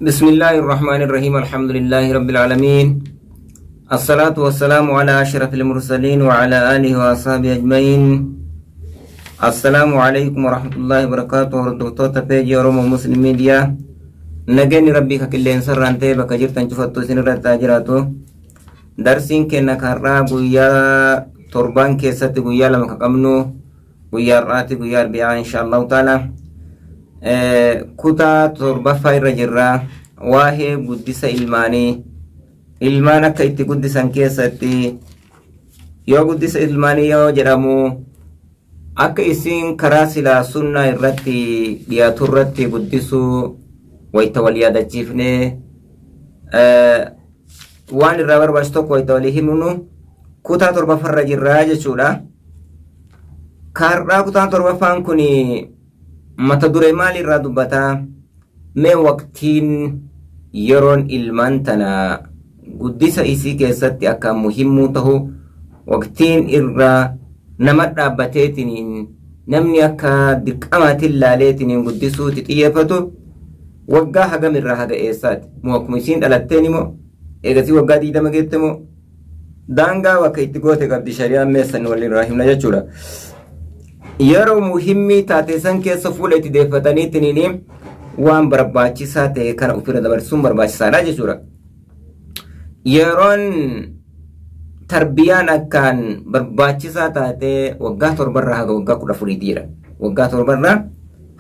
بسم الله الرحمن الرحيم الحمد لله رب العالمين الصلاة والسلام على أشرف المرسلين وعلى آله وأصحابه أجمعين السلام عليكم ورحمة الله وبركاته دكتور تبيجي رومو مسلم ميديا نجني ربي ككلين سرانتي بكجرت نشوفتو سنرة تاجراتو درسين كنا كهرا بويا تربان كيسات بويا لما كقمنو بويا راتي بويا ربيع إن شاء الله تعالى kutaa torbaffaa irra jirra waa'ee guddisa ilmaanii ilmaan akka itti guddisan keessatti yoo guddisa ilmaanii yoo jedhamu akka isin karaa silaa sunnaa irratti dhiyaatu irratti guddisuu wayita wal yaadachiifne waan irraa barbaachisu tokko wayita walii himnu kutaa torbaffaa irra jirra jechuudha. Kaarraa kutaan torbaffaan kun mata duree maal irraa dubbataa mee waqtiin yeroon ilmaan tana guddisa isii keessatti akka muhimmuu tahu waqtiin irraa nama dhaabbateetiniin namni akka dirqamaatiin laaleetiniin guddisuuti xiyyeeffatu waggaa hagam irraa haga eessaati moo akkuma isiin dhalatteen immoo eegasii waggaa 20 geette moo daangaa wakka itti goote qabdi shari'aan meessan walirraa himna jechuudha. yeroo muhimmii taate san keessa fuula itti deeffataniitiin waan barbaachisaa ta'e kana ofirra dabarsuun barbaachisaadha jechuudha. Yeroon tarbiyaan akkaan barbaachisaa taate waggaa 7 haga waggaa 14 waggaa 7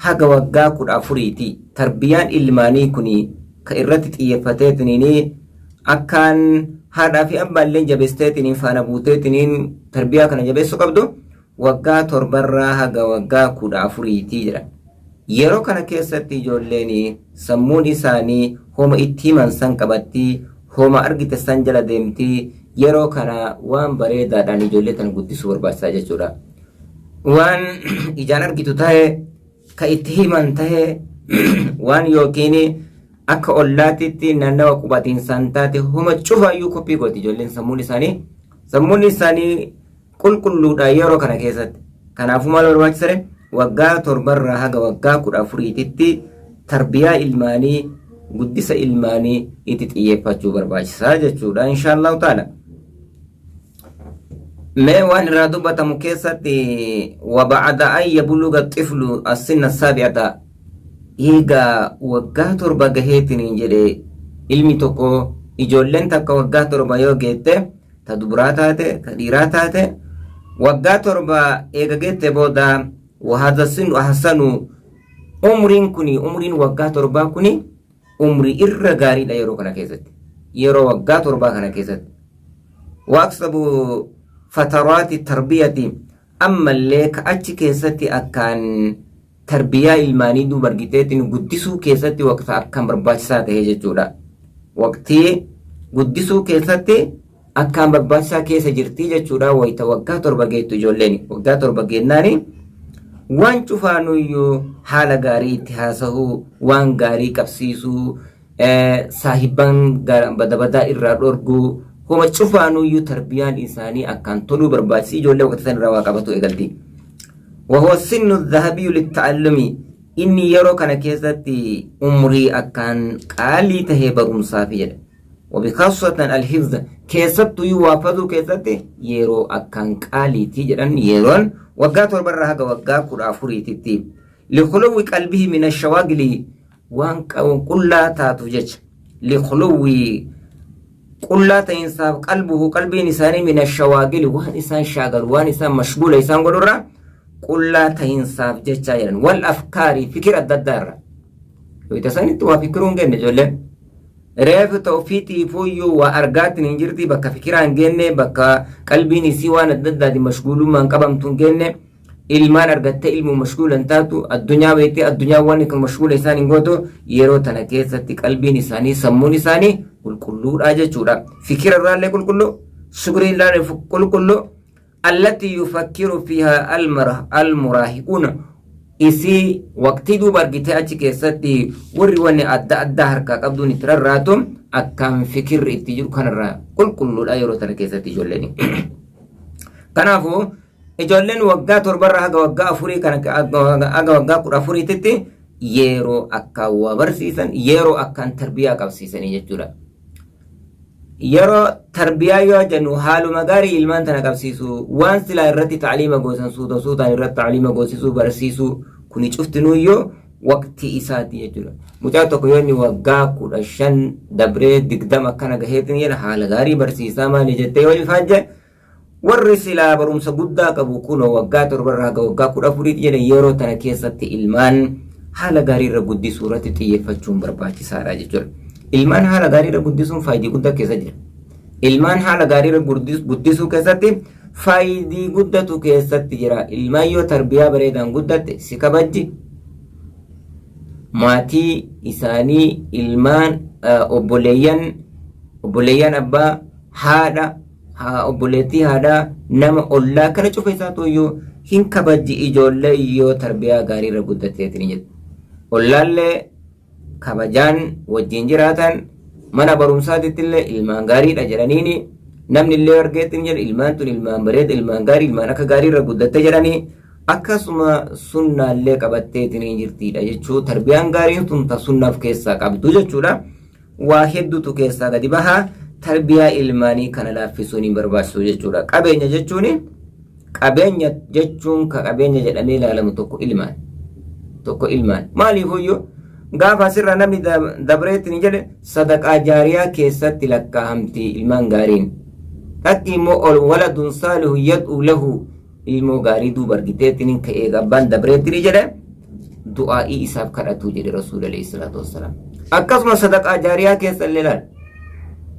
haga waggaa 14 tarbiyaan ilmaanii kun ka irratti xiyyeeffateetiin akkaan haadhaa fi abbaalleen jabeesteetiin faana buuteetiin tarbiyaa kana jabeessuu qabdu. waggaa 7 haga waggaa 14 jira. Yeroo kana keessatti ijoolleen sammuun isaanii homa itti himan san qabatti homa argite san jala deemti. Yeroo kana waan bareedaadhaan ijoollee tan guddisuu barbaachisaa jechuudha. Waan ijaan argitu ta'e ka itti himan ta'e waan yookiin akka ollaatitti naannawa qubatiinsaan taate homa cufaayyuu koppii gooti ijoolleen sammuun isaanii qulqulluudha yeroo kana keessatti. Kanaafuu maal barbaachisare waggaa 7 haga waggaa 14tti tarbiyaa ilmaanii guddisa ilmaanii itti xiyyeeffachuu barbaachisaa jechuudha inshaallahu taala. mee waan irraa dubbatamu keessatti wabacda an yabluga xiflu assinna saabi'ata eegaa waggaa 7 gaheetiniin jedhe ilmi tokko ijoolleen takka waggaa 7 yoo geette ta duburaa taate ta dhiiraa taate waggaa 7 eega geette booda wahada sinu ahsanu umriin waggaa 7 kuni umrii irra gaariidha yeroo kana keessatti yeroo waggaa 7 kana keessatti waqsabu fataraati tarbiyati ammallee ka achi keessatti akkaan tarbiyaa ilmaanii duuba argiteetiin guddisuu keessatti waqta akkaan barbaachisaa ta'e jechuudha. Waqtii guddisuu keessatti akkaan barbaachisaa keessa jirti jechuudha. Wayita waggaa 7 geettu ijoolleen waggaa 7 geennaani waan cufaanuyyuu haala gaarii itti haasa'uu waan gaarii qabsiisuu saahiban badabadaa irraa dhorguu homa cufaanuyyuu tarbiyaan isaanii akkaan toluu barbaachisi ijoollee waqtii san irraa waa qabatu eegalti. وهو السن الذهبي للتعلم إني يرو كان كيستي أمري أكان قالي تهيبر مصافية وبخاصة الحفظ كيست يوافذ كيستي يرو أكان قالي تجران يرون وقات البرهاق وقا كرافوري تتي لخلو قلبه من الشواغل وان كلا تاتوجج لخلو كلا تنساب قلبه قلبي نساني من الشواغل وان إسان شاغل وان إسان مشغول إسان قدرة كلا تنساب جتايرن والأفكار فكرة الدار ويتساني توا فكرون جنة جولة ريف توفيتي فويو وأرجات نجرتي بكا فكران جنة بكا قلبي نسيوان الدار مشغول من قبم تنجنة ilmaan argatte ilmu mashghuulan taatu addunyaa beekte addunyaa waan kan mashghuula isaanii gooto yeroo tana keessatti qalbiin isaanii sammuun isaanii qulqulluudha jechuudha. Fikira irraallee qulqullu sugrii irraallee qulqullu allati yufakkiru fiha almuraahiquna isii waqtii duuba argite achi keessatti warri wanni adda addaa harkaa qabduun itti rarraatu akkaan fikirri itti jiru kanarraa qulqulluudha yeroo tana keessatti ijoolleen. Kanaafuu ijoolleen waggaa 7 haga waggaa 4 kana haga waggaa 14 titti yeroo akka waa barsiisan yeroo akkaan tarbiyaa qabsiisanii jechuudha. Yeroo tarbiyaa yoo jennu haaluma gaarii ilmaan tana qabsiisu waan silaa irratti taaliima goosan suutaan irratti taaliima goosisuu barsiisuu kuni cuftinuyyoo waqtii isaati jechuudha. Mucaa tokko yoo inni waggaa 15 dabree 20 akkana gaheetin jedha haala gaarii barsiisaa maali jettee yoo ifaajje warri silaa barumsa guddaa qabu kunoo waggaa 7 irraa waggaa 14 jedha yeroo tana keessatti ilmaan haala gaarii irra guddisuu irratti xiyyeeffachuun barbaachisaadha jechuudha. Ilmaan haala gaarii irra guddisuun faayidii guddaa keessa jira. Ilmaan haala gaarii irra guddisuu keessatti faayidii guddatu keessatti jira. Ilmaan yoo tarbiyaa bareedaan guddatte si kabajji. Maatii isaanii ilmaan obboleeyyan abbaa haadha obboleettii haadhaa nama ollaa kana cufa isaatu iyyuu hin kabajji ijoollee yoo tarbiyaa gaarii irra guddatteetiin jedhu. Ollaallee kabajaan wajjin jiraatan mana barumsaatitti illee ilmaan gaariidha jedhaniini namni illee argeetiin jedhu ilmaan tun ilmaan bareeda ilmaan gaarii ilmaan akka gaarii irra guddatte jedhanii akkasuma sunnaallee qabatteetiin jirtiidha jechuu tarbiyaan gaariin tun ta sunnaaf keessaa qabdu jechuudha. Waa hedduutu keessaa gadi bahaa tarbiyaa ilmaanii kana laaffisuun hin barbaachisu jechuudha. Qabeenya jechuun ka qabeenya jedhamee ilaalamu tokko ilmaan maaliifuyyuu gaafa asirra namni dabreetiin jedhe sadaqaa jaariyaa keessatti lakkaa'amti ilmaan gaariin dhaqi immoo ol waladun saalihu yad'u lahu ilmoo gaarii duuba argiteetiin ka'ee gabbaan dabreetiin jedhe du'aa'ii isaaf kadhatu jedhe rasuul alayhi salaatu wassalaam. Akkasuma sadaqaa jaariyaa keessa illee ilaal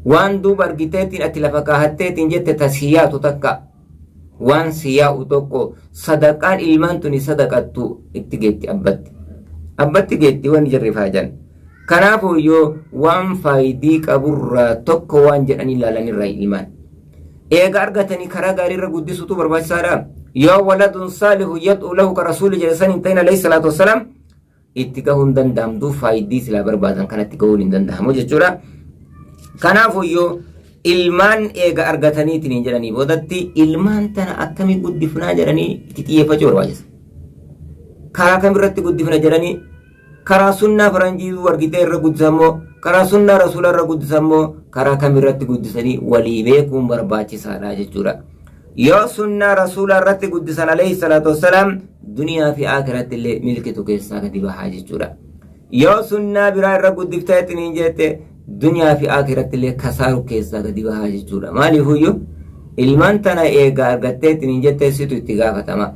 waan duuba argiteetiin ati lafa kaahatteetiin jette tasiyyaatu takka waan siyaa'u tokko sadaqaan ilmaan tuni sadaqattu itti geetti abbatti geetti waan jirrifaa jan. Kanaafuu yoo waan faayidii qaburraa tokko waan jedhanii ilaalanirraa ilmaan eega argatanii karaa gaariirra guddisuutu barbaachisaadha. Yoo waladun saalihu yad'u lahu ka rasuuli jedhe san hin ta'in alayhi salaatu wassalaam itti gahuu hin danda'amtu faayidii silaa barbaadan kanatti gahuun hin danda'amu jechuudha. Kanaafuu yoo ilmaan eega argataniitiin jedhanii boodatti ilmaan tana akkamii guddifnaa jedhanii itti xiyyeeffachuu barbaachisa. Karaa kamirratti guddifna jedhanii karaa sunnaa faranjii argitee irra guddisamoo karaa sunnaa rasuula irra guddisamoo karaa kamirratti guddisanii walii beekuun barbaachisaadha jechuudha. Yoo sunnaa rasuula irratti guddisan alayhi salaatu wassalaam duniyaa fi aakiratti illee milkitu keessaa gadi bahaa jechuudha. Yoo sunnaa biraa irra guddifteetiin jette duniyaa fi aakiratti illee kasaaru keessaa gadi bahaa jechuudha. Maaliifuyyuu ilmaan tana eega argatteetiin jettee situ itti gaafatama.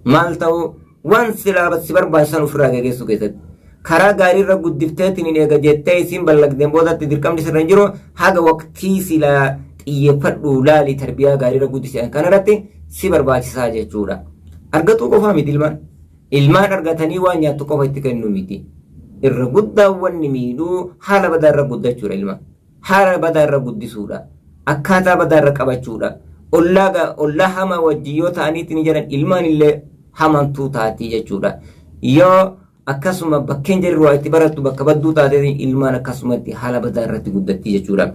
Maal ta'u waan silaa si barbaachisan ofirraa gaggeessuu keessatti karaa gaariirra guddifteetiin eega jettee isiin ballagdeen boodatti dirqamni sirra hin jiru haga waqtii silaa xiyyeeffadhu laali tarbiyaa gaariirra guddisan kanarratti si barbaachisaa jechuudha. Argatuu qofaa miti ilmaan argatanii waan nyaattu qofa itti kennu miti. Irra guddaa wanni miidhuu haala badaa irra guddachuudha ilmaan. Haala badaa irra guddisuudha. Akkaataa badaa irra qabachuudha. Ollaa hamaa wajjin yoo ta'aniitiin jedhan ilmaan illee hamantuu taatii jechuudha. Yoo akkasuma bakkeen jirru itti barattu bakka badduu taateen ilmaan akkasumatti haala badaa irratti guddatti jechuudha.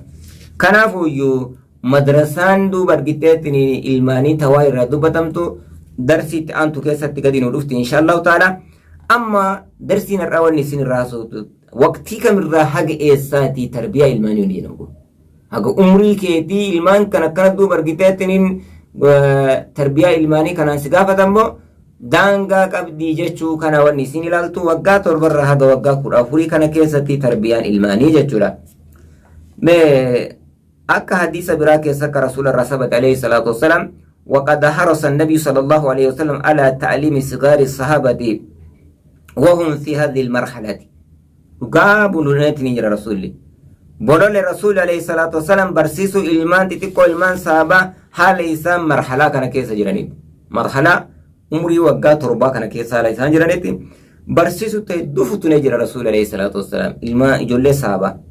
Kanaafuu madrasaan duuba argiteetiin ilmaanii tawaa irraa dubbatamtu darsiitti aantu keessatti gadi nu dhufti inshaallahu ta'ala. Amma darsiin har'aa wanni isin irraa sootu waqtii kamirraa haga eessaatii tarbiyaa ilmaanii hundi jedhamu. Haga umrii keetii ilmaan kan akkana duuba argiteetiin tarbiyaa ilmaanii kanaan si gaafatammoo daangaa qabdii jechuu kana wanni isin ilaaltu waggaa 7 irraa haga waggaa 14 kana keessatti tarbiyaan ilmaanii jechuudha. Akka hadiisa biraa keessa ka rasuula irraa sabata alayhi salaatu wassalaam وقد حرص النبي صلى الله عليه وسلم على تعليم صغار الصحابة وهم في هذه المرحلة. قابل نتني رسولي بولو لرسول عليه الصلاة والسلام برسيسو إلمان تتكو إلمان صحابة حال إسان مرحلة كان كيسا جرانيت مرحلة عمري وقا تربا كان كيسا لإسان جرانيت برسيسو تدفت نجر رسول عليه الصلاة والسلام إلمان إجولي صحابة.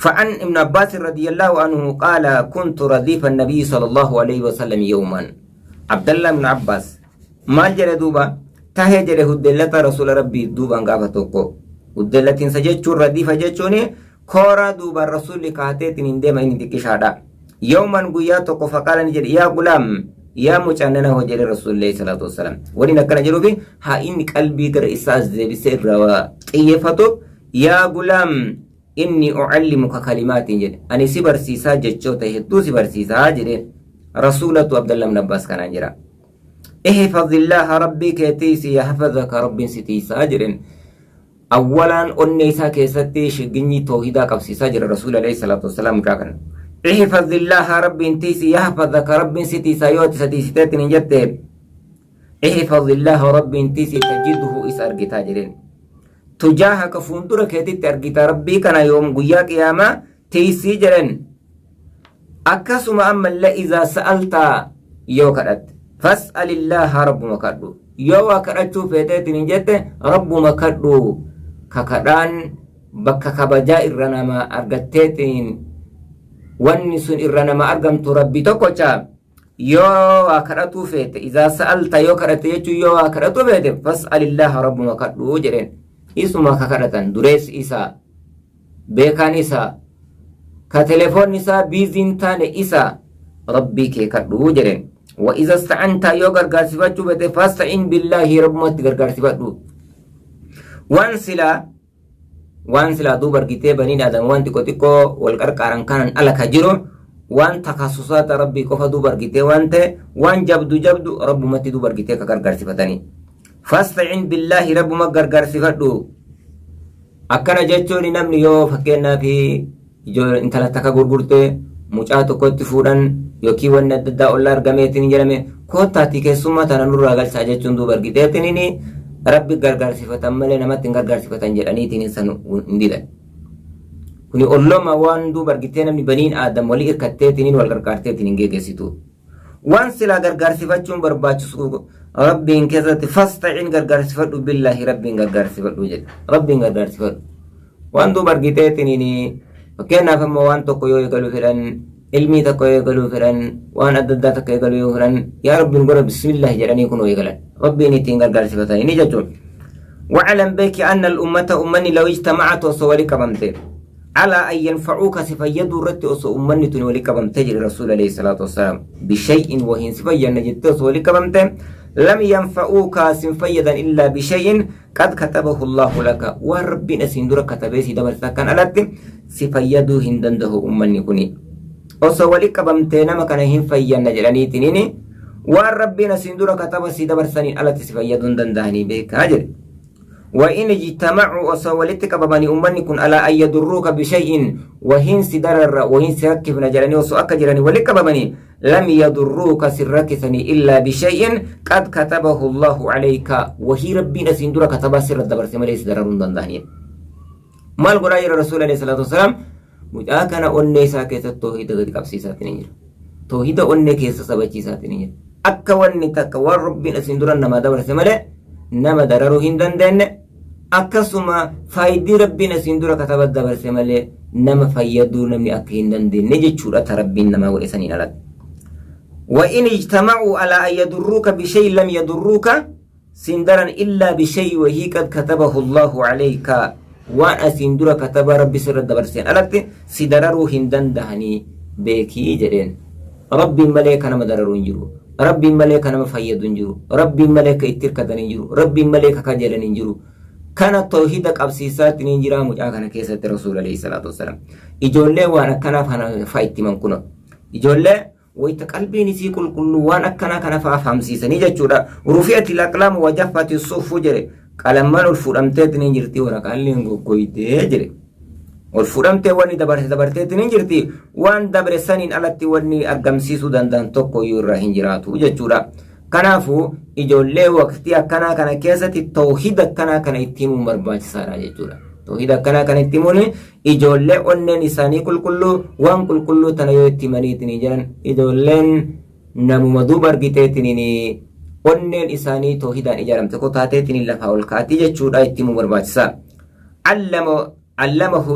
فعن ابن عباس رضي الله عنه قال كنت رديف النبي صلى الله عليه وسلم يوما. عبد الله بن عباس ما جرى دوبا تهجر هدلة رسول ربي دوبا قافتوكو هدلة سجدت رديف جتشوني كورا دوبا الرسول كاتيت انديما ان تكشادا يوما قياتوكو فقال نجر يا غلام يا مجاننا وجل رسول الله صلى الله عليه وسلم ولنا كان جروبي ها إني قلبي قر إساس زي بسر وقيفتو يا غلام إني أعلمك كلمات جد أني سبر سيسا جتشوته هدو سبر سيسا جد رسولة عبد الله بن عباس كان جرا احفظ الله ربي كيتيسي يحفظك رب ستيسا جرين أولا أنيسا كيستي شغني توحيدا قبسيسا جرا رسول الله صلى الله عليه وسلم كان احفظ الله ربي انتيسي يحفظك رب ستيسا يوتي ستيسيتات نجت احفظ الله ربي انتيسي تجده إس أرقتا جرين تجاهك فندرك يتت أرقتا ربي كان يوم قياك ياما تيسي جرين أكسم أما الله إذا سألت يوكرت فاسأل الله رب مكدو يو أكرتو فيتت نجت رب مكدو ككدان بك كبجاء الرنما أرقتتين وانسون الرنما أرقمت ربي تقوشا يو أكرتو فيت إذا سألت يوكرت يجو يو أكرتو فيت فاسأل الله رب مكدو جرين إسما ككرتان دريس إسا بيكان إسا كتليفون إسا بيزين تان إسا ربي كي كدو جرين وإذا استعنت يوغر غارسفتو بيت فاستعين بالله رب مت غارسفتو وانسلا دوبر كتي بنين آدم وان تيكو تيكو والقرقارن كانن على كجيرو وان تخصصات ربي كفا دوبر كتي وان جبدو رب مت دوبر كتي كغارسفتني فاستعين بالله رب مت غارسفتو أكنا جتشوني نمني يو فكينا في جو انتلا تكا غرغرته mucaa tokkotti fuudhan yookiin wanni adda addaa ollaa argameetiin jedhame koottaatti keessummaa tana nurraa galchaa jechuun duuba argiteetiin rabbi gargaarsifatan malee namatti hin gargaarsifatan jedhaniitiin san hin didan. Kuni ollooma waan duuba argitee namni baniin aadam walii hirkatteetiin wal gargaarteetiin hin geggeessitu. Waan silaa gargaarsifachuun barbaachisu rabbiin keessatti fasta'in gargaarsifadhu billaahi rabbiin gargaarsifadhu jedhe. Rabbiin gargaarsifadhu. Waan duuba argiteetiin fakkeenyaaf ammoo waan tokko yoo eegaluu fedhan ilmii tokko yoo eegaluu fedhan waan adda addaa tokko eegaluu yoo fedhan yaa rabbiin godha bismillaahi jedhanii kun eegalan rabbiin ittiin gargaarsifatanii jechuun وعلم بك أن الأمة أمني لو اجتمعت وصولك بمته على أن ينفعوك سفيدوا رت أمني تنولك بمته رسول الله صلى الله عليه وسلم بشيء وهن سفيا نجدت وصولك بمته لم ينفعوك سنفيدا إلا بشيء قد كتبه الله لك وربنا سندر كتبه سيدبر سكن ألت سفيدو هندنده أمني كني وصولك بمتنا ما كان هنفيا نجراني تنيني وربنا سندر كتبه سيدبر سنين ألت سفيدو هندندهني بك هجر وإن اجتمعوا وصولتك بمني أمني كن ألا أن يضروك بشيء وهن سدرر وهن سركف نجراني وصؤك جراني ولك بمني لم يضروك سركثني إلا بشيء قد كتبه الله عليك وهي ربنا سندر كتبه سر الدبر سمريس دررون دندانية ما القرآن رسول الله صلى الله عليه وسلم مجاكنا أني ساكت التوحيد قد قبسي ساتنين توحيد أني كيس سبجي ساتنين أكا واني تكا وربنا سندر نما دبر سمري نما دررو هندن دن أكسما فايدي ربنا سندر كتبه دبر سمري نما فايدو نمي أكا هندن دن نجي شورة ربنا نما ولسانين ألد وإن اجتمعوا على أن يضروك بشيء لم يضروك سندرا إلا بشيء وهي قد كتبه الله عليك وأنا سندر كتب ربي سر الدبر سين ألت سدررو هندن دهني بيكي جرين ربي ملك أنا مدررون جرو ربي ملك أنا مفيدون جرو ربي ملك إتركدن جرو ربي ملك كجلن جرو كان توحيدك أبسيسات نجرا مجاكنا كيسة رسول الله صلى الله عليه وسلم إجولة وأنا كنا فانا فايت من كنا إجولة ويتك قلبي نسي كل وان أكنا كنا فافهم سيسني جتشورا رفعت الأقلام وجفت الصحف جري قلمان الفرمتات نجرتي ورا قالين كويتي جري والفرمتة واني دبرتات نجرتي وان دبر سنين ألتي واني أرقم سيسو دندان توكو يورا هنجراتو جتشورا كنافو إجولة وقتي أكنا كنا كيسة التوحيد أكنا كنا يتيمو مرباج سارا جتشورا توحيد أكنا كان يتموني إجولة أنن إساني كل وان كل تنايو يتمني تنجان إجولة نمو مدو برغتيتني أنن إساني توحيدان إجارم تكو تاتيتني لفا والكاتي جتشورا يتمو مرباجسا علمه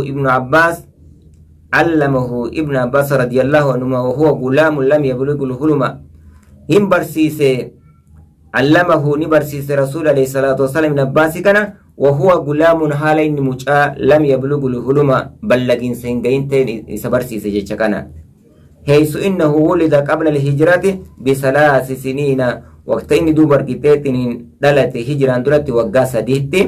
ابن عباس رضي الله عنهما وهو غلام لم يبلغ الحلم هم برسيسي علمه نبرسيسي رسول الله صلى الله عليه وسلم نباسي كان وهو غلام حالين مجا لم يبلغ الحلم بلغين سنگين تين سبرسيسي جچكنا حيث إنه ولد قبل الهجرة بثلاث سنين وقتين دوبر كتاتين دلت هجران دلت وقاسة ديتي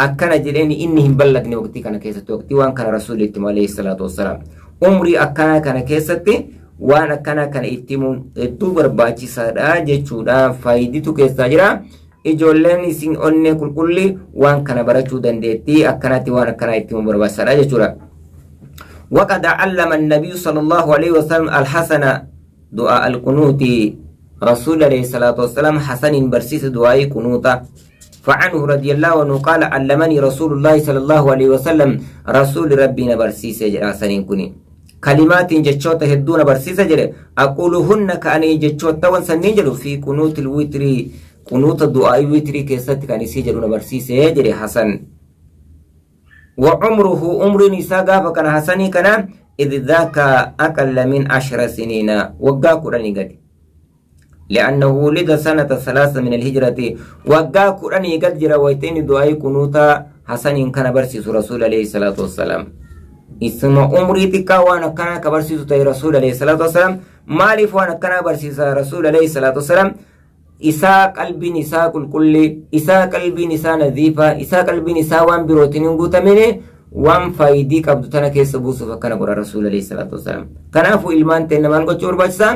أكنا جريني إنهم بلغني وقتي كان كيست وقتي وان كان رسول الله عليه الصلاة والسلام عمري أكنا كان كيستي وان أكنا كان اتمون دوبر باچي سادا جيچودا فايدتو كيستا جرا إجولين سين أني كل وان كان برچو دندتي أكناتي وان أكنا اتمون برباسادا جيچودا وقد علم النبي صلى الله عليه وسلم الحسن دعاء القنوت رسول عليه الصلاة والسلام حسن برسيس دعاء قنوتا فعنه رضي الله عنه قال علمني رسول الله صلى الله عليه وسلم رسول ربنا برسيس حسن كني كلمات جتشوت هدون برسيس جري أقولهن كأني جتشوت وانسنجل في قنوت الوتر قنوت الدعاء الوتر كيست كأني سيجلون برسيس جري حسن وعمره عمر نساء فكان حسني كان إذ ذاك أقل من 10 سنين وقا قراني قد لأنه ولد سنة 3 من الهجرة وقا قراني قد جرويتين دعاء قنوتا حسني كان برسيس رسول عليه الصلاة والسلام اسم عمري تكا وانا كان كبرسيس رسول عليه الصلاة والسلام مالف وانا كان برسيس رسول عليه الصلاة والسلام إساء قلبي نساء كل إساء قلبي نساء نظيفة إساء قلبي نساء وان بروتين قوتا منه وان فايدي قبضتنا كيس بوسو فكنا قرى رسول عليه الصلاة والسلام كنافو إلمان تنمان قد شور بجسا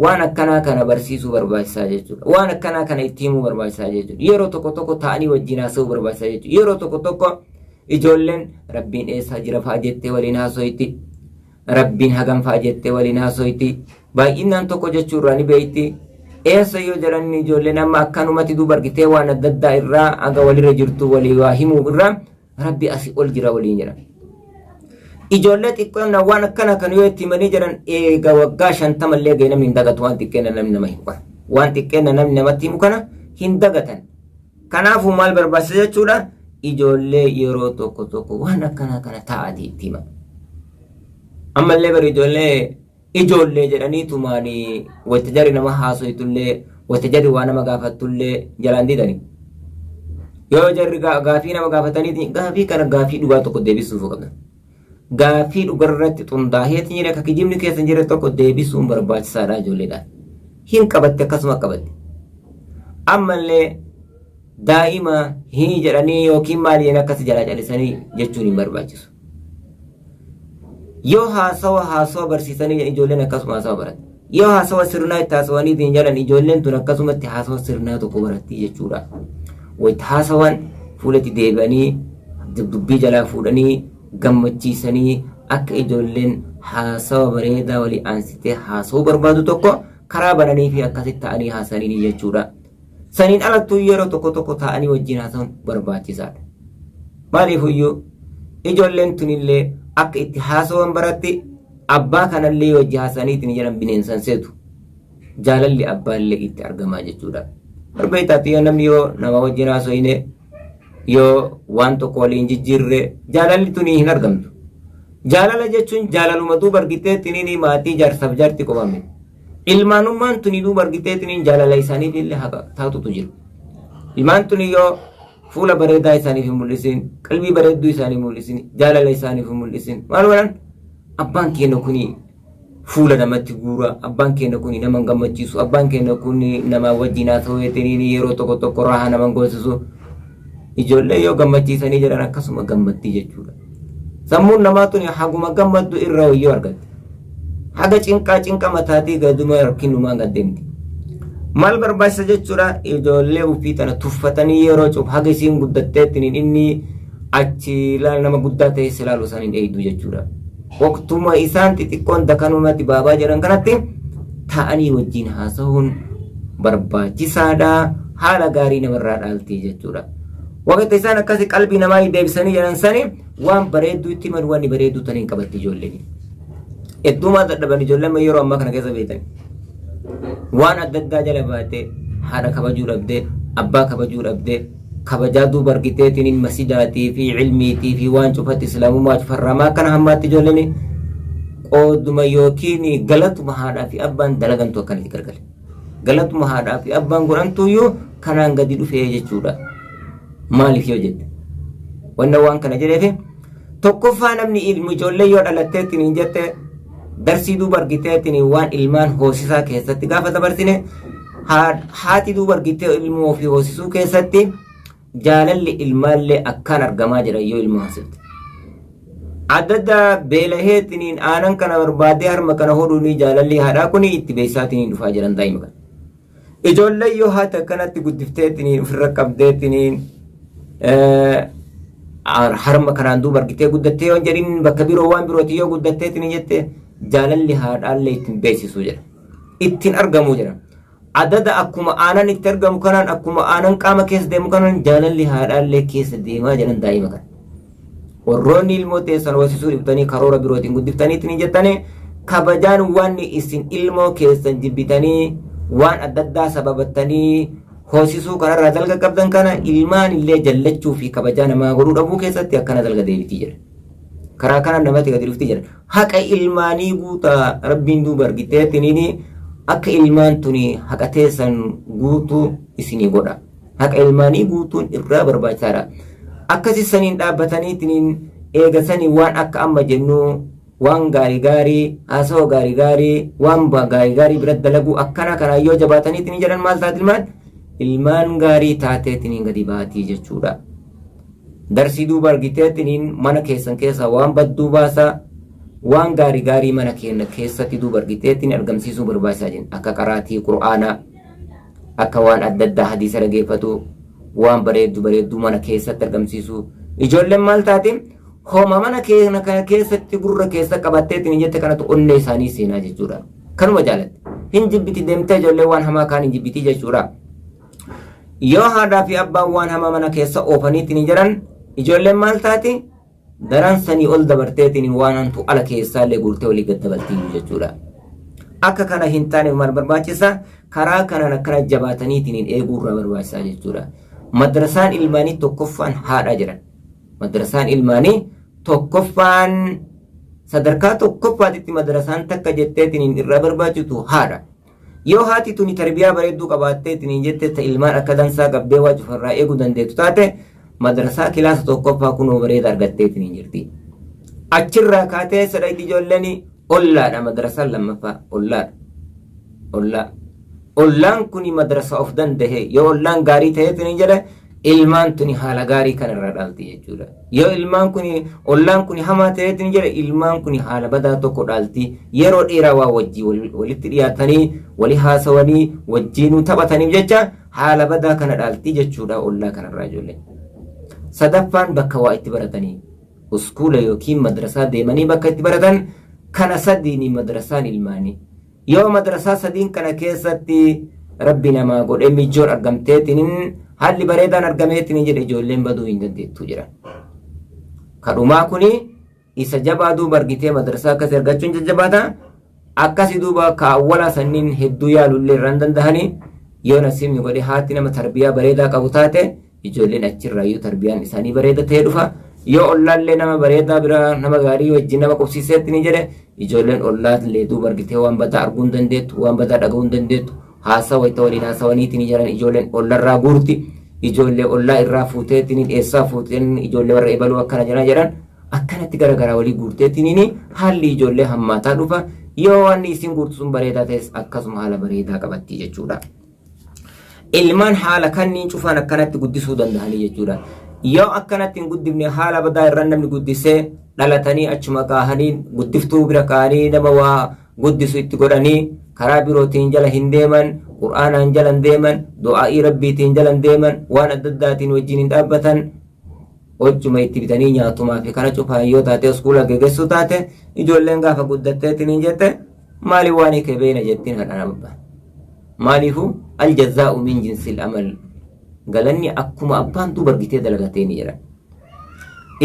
وانا كنا برسيسو برباجسا جيجو وانا كنا اتيمو برباجسا جيجو يرو توكو توكو تاني وجيناسو برباجسا جيجو يرو توكو توكو إجولن ربين إيسا جرى فاجتة ولينها سويتي ربين هغم فاجتة ولينها سويتي باقينان توكو جيجو راني بيتي eessa yoo jedhan ijoolleen amma akkanumatti duuba argitee waan adda addaa irraa aga walirra jirtu walii waa himuu irraa rabbi asii ol jira waliin jedhan ijoollee xiqqoon waan akkana kan yoo itti himanii jedhan eega waggaa 50 illee ga'e namni hin dagatu waan xiqqeena namni nama hin qabu waan xiqqeena namni namatti himu kana hin dagatan kanaafuu maal barbaachisa jechuudha ijoollee yeroo tokko tokko waan akkana kana ta'ati itti hima ammallee bari ijoollee jedhanii tumaani wata jari nama haasoytullee wata jari waa nama gaafattullee jalaan didani yoo jarri gaafii nama gaafatanii gaafii kana gaafii dhugaa tokko deebisuuf qabna gaafii dhugarratti xundaaheetiin jira akka kijibni keessa jira tokko deebisuun barbaachisaadha ijoolleedhaan hin qabatte akkasuma qabatte ammallee daa'ima hin jedhanii yookiin maaliin akkas jalaa calisanii jechuun hin barbaachisu yoo haasawa barsiisanii ijoolleen akkasuma haasawa barate yoo haasawa sirnaa itti haasawanii ittiin jedhan ijoolleen tun akkasumatti haasawa sirnaa tokko baratti jechuudha wayita haasawan fuulatti deebi'anii dubbii jalaa fuudhanii gammachiisanii akka ijoolleen haasawa bareedaa walii aansitee haasawuu barbaadu tokko karaa bananii fi akkasitti ta'anii haasanii jechuudha saniin alattuu yeroo tokko tokko ta'anii wajjin haasawuun barbaachisaadha maaliifuyyuu ijoolleen tunillee akka itti haasawan baratti abbaa kanallee wajji haasaniitiin jedhan bineensan seetu jaalalli abbaallee itti argamaa jechuudha barbeetaatti yoo namni yoo nama wajjin haasoyne yoo waan tokko waliin jijjiirre jaalalli tunii hin argamtu jaalala jechuun jaalaluma duuba argiteettiniin maatii jaarsaaf jaarti qofame ilmaanummaan tunii duuba argiteettiniin jaalala isaaniif illee haqa taatutu jiru ilmaan tunii yoo fuula bareedaa isaaniif hin mul'isin qalbii bareedduu isaanii mul'isin jaalala isaaniif hin mul'isin maal godhan abbaan keenya kuni fuula namatti guura abbaan keenya kuni nama gammachiisu abbaan keenya kuni nama wajjin haasawweetiin yeroo tokko tokko raaha nama goosisu ijoollee yoo gammachiisanii jedhan akkasuma gammattii jechuudha sammuun namaa tuni haguma gammaddu irra wayyoo argatte haga cinqa mataatii gaduma rakkinumaan gaddeemti mal barbaachisa jechuudha ijoollee ufii tana tuffatanii yeroo cuuf haga isiin guddatteettiin inni achi ilaal nama guddaa ta'e silaalu isaaniin eeydu jechuudha waqtuma isaan xixiqqoon dakanumatti baabaa jedhan kanatti ta'anii wajjin haasa'uun barbaachisaadha haala gaarii namarraa dhaaltii jechuudha waqti isaan akkasi qalbii namaa deebisanii jedhan sani waan bareedduu itti himan waan bareedduu taniin qabatti ijoolleen hedduumaa dadhaban ijoolleen yeroo ammaa kana keessa beekan waan adda addaa jala baatee haadha kabajuu dhabdee abbaa kabajuu dhabdee kabajaa duuba argiteetiin masjidaatii fi ilmiitii fi waan cufatti islaamummaa cufarramaa kana hammaatti ijoolleen qooduma yookiin galatuma haadhaa fi abbaan dalagantu akkanatti gargale galatuma haadhaa fi abbaan godhantuyyuu kanaan gadi dhufee jechuudha maaliif yoo jette wannan waan kana jedheef tokkoffaa namni ilmu ijoollee yoo dhalatteetiin hin jette darsii duuba argiteetiin waan ilmaan hoosisaa keessatti gaafa dabarsine haati duuba argitee ilmoo ofii hoosisuu keessatti jaalalli ilmaallee akkaan argamaa jira yoo ilma hoosifte. Adda beelaheetiin aanan kana barbaadee harma kana hodhuuni jaalalli haadhaa kun itti beeksaatiin dhufaa jiran daa'ima kana. Ijoollee yoo haati akkanatti guddifteetiin ofirra qabdeetiin harma kanaan duuba argitee guddattee yoo jedhin bakka biroo waan birooti yoo guddatteetiin jette jaalalli haadhaallee ittiin beeksisuu jira. Ittiin argamuu jira. Adda akkuma aanan itti argamu kanaan akkuma aanan qaama keessa deemu kanaan jaalalli haadhaallee keessa deemaa jiran daa'ima kana. Warroonni ilmoo teessan hoosisuu dhiftanii karoora birootiin guddiftaniitiin jettanii kabajaan waan isin ilmoo keessan jibbitanii waan adda addaa sababattanii hoosisuu kanarraa dalga qabdan kana ilmaan illee jallachuu fi kabajaa namaa godhuu dhabuu keessatti akkana dalga deebitii jira. Karaa kanaan namatti gadi dhufti jira. Haqa ilmaanii guutaa rabbiin duuba argiteetiin akka ilmaan tuni haqa teessan guutuu isinii godha. Haqa ilmaanii guutuun irraa barbaachisaadha. Akkasii saniin dhaabbataniitiin eegasanii waan akka amma jennu waan gaarii haasawaa gaarii waan gaarii biratti dalaguu akkana kana yoo jabaataniitiin jedhan maal taati ilmaan gaarii taateetiin gadi baatii jechuudha. Darsii duuba argiteetiin mana keessan keessa waan badduu baasaa waan gaarii mana keenya keessatti duuba argiteetiin argamsiisuu barbaachisaa jiru. Akka qaraatii qura'aanaa akka waan adda addaa hadiisa dhageeffatu waan bareedduu mana keessatti argamsiisu. Ijoolleen maal taati hooma mana keenya kana keessatti gurra keessa qabatteetiin jette kanatu onnee isaanii seenaa jechuudha. Kanuma jaalatti. Hin jibbiti deemtee ijoollee waan hamaa kaan hin jibbiti jechuudha. Yoo haadhaa fi abbaan waan hamaa mana keessa oofaniitiin jiran ijoolleen maal taati daran sanii ol dabarteetiin waan hantu ala keessaallee guurtee walii gaddabaltii jechuudha. Akka kana hin taane maal barbaachisa karaa kanaan akkana jabaataniitiin eeguurraa barbaachisaa jechuudha. Madrasaan ilmaanii tokkoffaan haadha jiran. Madrasaan ilmaanii tokkoffaan sadarkaa tokkoffaatitti madrasaan takka jetteetiin irraa barbaachitu haadha. Yoo haati tuni tarbiyaa bareedduu qabaatteetiin jette ilmaan akka dansaa qabdee waa cufarraa eeguu dandeettu taate madrasaa kilaasa tokkoffaa kunoo bareeda argatteetiin jirti. Achirraa kaatee sadhaiti ijoolleen ollaadha madrasaan lammaffaa ollaa. Ollaan kuni madrasa of dandahe yoo ollaan gaarii ta'eetiin jedhe ilmaan tuni haala gaarii kanarra dhaalti jechuudha. Yoo ilmaan kuni ollaan kuni hamaa ta'eetiin jedhe ilmaan kuni haala badaa tokko dhaalti. Yeroo dheeraa waa wajjii walitti dhiyaatanii walii haasawanii wajjiinuu taphataniif jecha haala badaa kana dhaalti jechuudha ollaa kanarraa ijoollee. Sadaffaan bakka waa itti baratanii uskuula yookiin madrasaa deemanii bakka itti baratan kana sadiini madrasaan ilmaanii. Yoo madrasaa sadiin kana keessatti rabbi namaa godhee mijoon argamteetiin haalli bareedaan argameetiin jedhe ijoolleen baduu hin dandeettu jira. Kadhumaa kuni isa jabaa duuba argitee madrasaa akkasii argachuun jajjabaata. Akkasii duuba kaawwala sanniin hedduu yaalullee irraan dandahanii yoo nasiibni godhe haati nama tarbiyaa bareedaa qabu taate ijoolleen achirraayyuu tarbiyaan isaanii bareeda ta'ee dhufa. Yoo ollaallee nama bareedaa bira nama gaarii wajjin nama qubsiiseetti jedhe ijoolleen ollaallee duuba argitee waan badaa arguu hin dandeettu waan badaa dhaga'uu hin dandeettu haasawa itti waliin haasawaniitiin jiran ijoolleen ollarraa guurti ijoollee ollaa irraa fuuteetiin eessaa fuuteen ijoollee warra ebaluu akkana jedhan akkanatti garagaraa walii guurteetiin haalli ijoollee hammaataa dhufa yoo waan isin guurtu sun bareedaa ta'es akkasuma haala bareedaa qabatti jechuudha. Ilmaan haala kanniin cufaan akkanatti guddisuu danda'anii jechuudha. Yoo akkanatti hin guddifne haala badaa irra namni guddisee dhalatanii achuma kaahanii guddiftuu bira kaahanii nama waa guddisu itti godhanii karaa birootiin jala hin deeman qur'aanaan jala hin deeman du'aa'ii rabbiitiin jala hin deeman waan adda addaatiin wajjin hin dhaabbatan hojjuma itti bitanii nyaatumaa fi kana cufaan yoo taate iskuula geggeessuu taate ijoolleen gaafa guddatteetiin hin jette maali waan kee beena jettiin hadhaan abbaa maaliifuu aljazaa'u min jinsil amal galanni akkuma abbaan duuba argitee dalagatee ni jira.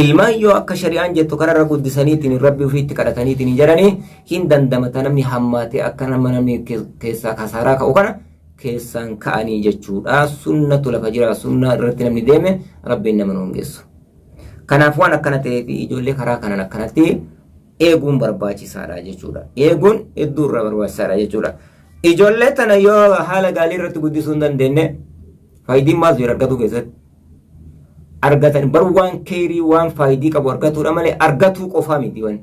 Ilmaan yoo akka shari'aan jettu kanarra guddisaniitiin rabbi ofiitti kadhataniitiin jedhanii hin dandamata namni hammaatee akka nama namni keessaa kasaaraa ka'u kana keessaan ka'anii jechuudha. Sunnatu lafa jira sunnaa irratti namni deeme rabbiin nama hongeessu. Kanaaf waan akkana ta'eef ijoollee karaa kanaan akkanatti eeguun barbaachisaadha jechuudha. Eeguun hedduu irraa barbaachisaadha jechuudha. Ijoollee tana yoo haala gaarii irratti guddisuu hin dandeenye faayidiin maal jira argatu keessatti argatan bar waan keerii waan faayidii qabu argatuudha malee argatuu qofaa miti waan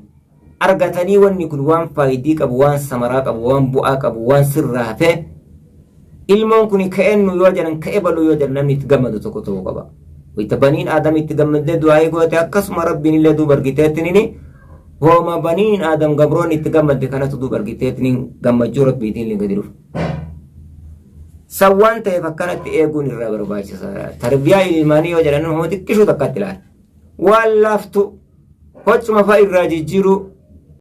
argatanii wanni kun waan faayidii qabu waan samaraa qabu waan bu'aa qabu waan sirraa hafe ilmoon kun ka'ennu yoo jedhan ka'e balu yoo jedhan namni itti gammadu tokko ta'uu qaba wayita baniin aadam itti gammadee du'aa goote akkasuma rabbiin illee duuba argiteettiniin hooma baniin aadam gabroon itti gammadde kanatu duuba argiteettiniin gammachuu rabbiitiin illee gadi dhufu sawwaan ta'eef akkanatti eeguun irraa barbaachisaadha tarbiyaa ilmaanii yoo jedhan hooma xiqqishuu takkatti ilaala waan laaftu hoccuma fa'a irraa jijjiiruu